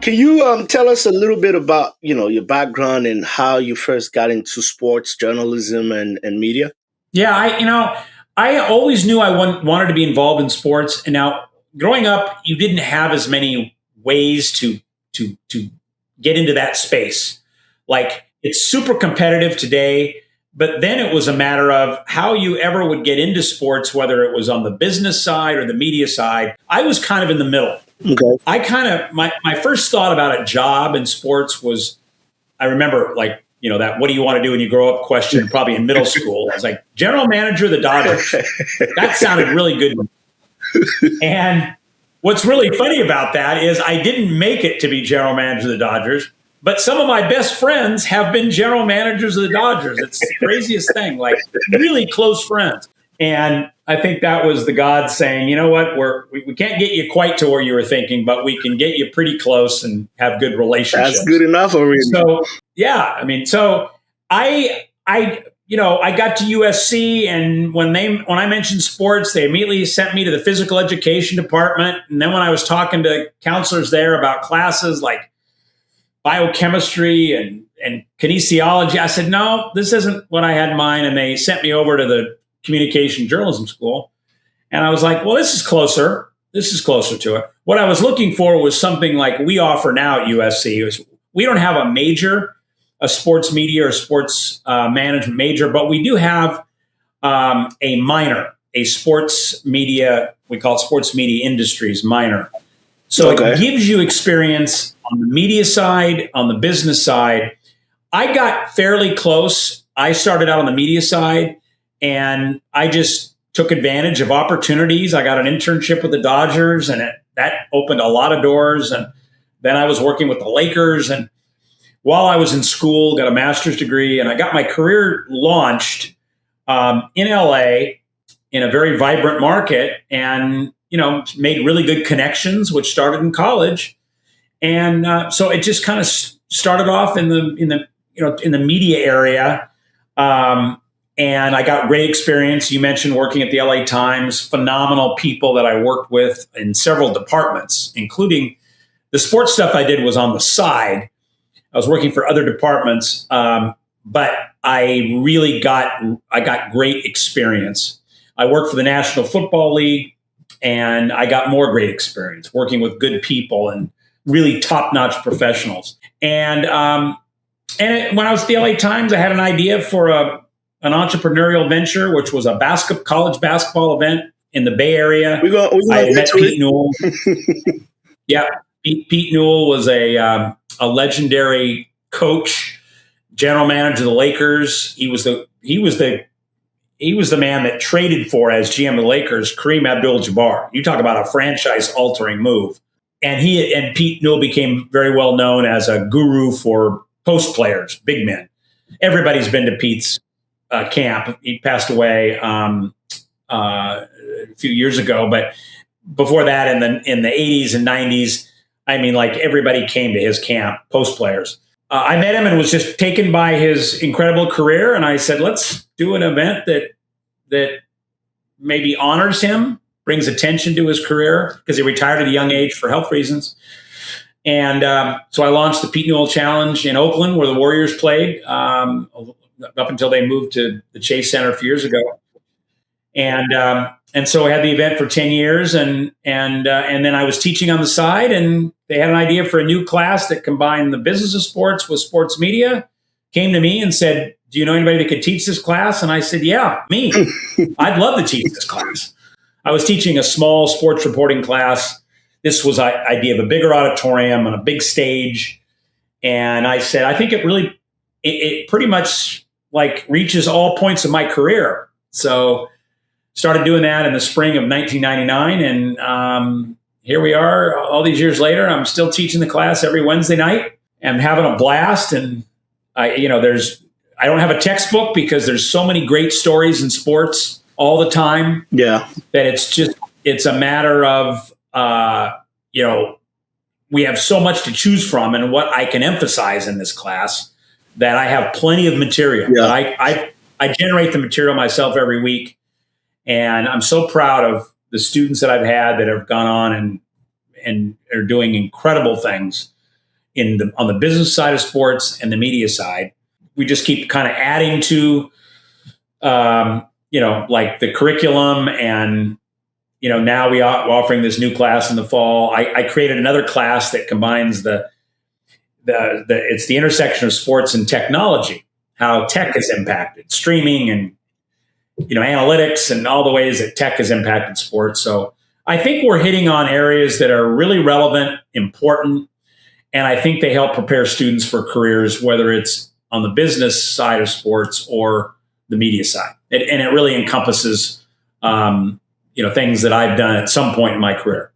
Can you tell us a little bit about, your background and how you first got into sports journalism and media? Yeah, I always knew wanted to be involved in sports. And now, growing up, you didn't have as many ways to get into that space. Like, it's super competitive today, but then it was a matter of how you ever would get into sports, whether it was on the business side or the media side. I was kind of in the middle. Okay. My first thought about a job in sports was, I remember, like, that what do you want to do when you grow up question, probably in middle school. I was like, general manager of the Dodgers. That sounded really good. And what's really funny about that is I didn't make it to be general manager of the Dodgers, but some of my best friends have been general managers of the Dodgers. It's the craziest thing, like really close friends. And I think that was the gods saying, you know what, we can't get you quite to where you were thinking, but we can get you pretty close and have good relationships. That's good enough already. So, yeah, I got to USC, and when I mentioned sports, they immediately sent me to the physical education department. And then when I was talking to counselors there about classes like biochemistry and kinesiology, I said, no, this isn't what I had in mind. And they sent me over to the communication journalism school. And I was like, well, this is closer. This is closer to it. What I was looking for was something like we offer now at USC. We don't have a sports media or sports management major, but we do have a minor, a sports media, we call it sports media industries minor. So It gives you experience on the media side, on the business side. I got fairly close. I started out on the media side, and I just took advantage of opportunities. I got an internship with the Dodgers, and that opened a lot of doors. And then I was working with the Lakers. And while I was in school, got a master's degree, and I got my career launched in LA in a very vibrant market, and made really good connections, which started in college. And so it just kind of started off in the media area. And I got great experience. You mentioned working at the LA Times, phenomenal people that I worked with in several departments, including the sports stuff I did was on the side. I was working for other departments, but I got great experience. I worked for the National Football League, and I got more great experience working with good people and really top-notch professionals. And when I was at the LA Times, I had an idea for an entrepreneurial venture, which was a college basketball event in the Bay Area. I met Pete Newell. Yeah, Pete Newell was a legendary coach, general manager of the Lakers. He was the man that traded for, as GM of the Lakers, Kareem Abdul-Jabbar. You talk about a franchise-altering move. And Pete Newell became very well known as a guru for post players, big men. Everybody's been to Pete's camp. He passed away a few years ago, but before that, in the 80s and 90s, like everybody came to his camp, post players. I met him and was just taken by his incredible career, and I said, let's do an event that maybe honors him, brings attention to his career, because he retired at a young age for health reasons. And so I launched the Pete Newell Challenge in Oakland, where the Warriors played, up until they moved to the Chase Center a few years ago. And so I had the event for 10 years, and then I was teaching on the side, and they had an idea for a new class that combined the business of sports with sports media. Came to me and said, do you know anybody that could teach this class? And I said, yeah, me. I'd love to teach this class. I was teaching a small sports reporting class. This was an idea of a bigger auditorium on a big stage. And I said, I think it pretty much like reaches all points of my career. So started doing that in the spring of 1999. And here we are all these years later. I'm still teaching the class every Wednesday night. I'm having a blast. And I don't have a textbook because there's so many great stories in sports all the time. Yeah. That it's a matter of, we have so much to choose from, and what I can emphasize in this class, that I have plenty of material. Yeah. I generate the material myself every week. And I'm so proud of the students that I've had that have gone on and are doing incredible things on the business side of sports and the media side. We just keep kind of adding to, like the curriculum, and now we are offering this new class in the fall. I created another class that combines it's the intersection of sports and technology, how tech has impacted streaming and analytics and all the ways that tech has impacted sports. So I think we're hitting on areas that are really relevant, important, and I think they help prepare students for careers, whether it's on the business side of sports or the media side. And it really encompasses, things that I've done at some point in my career.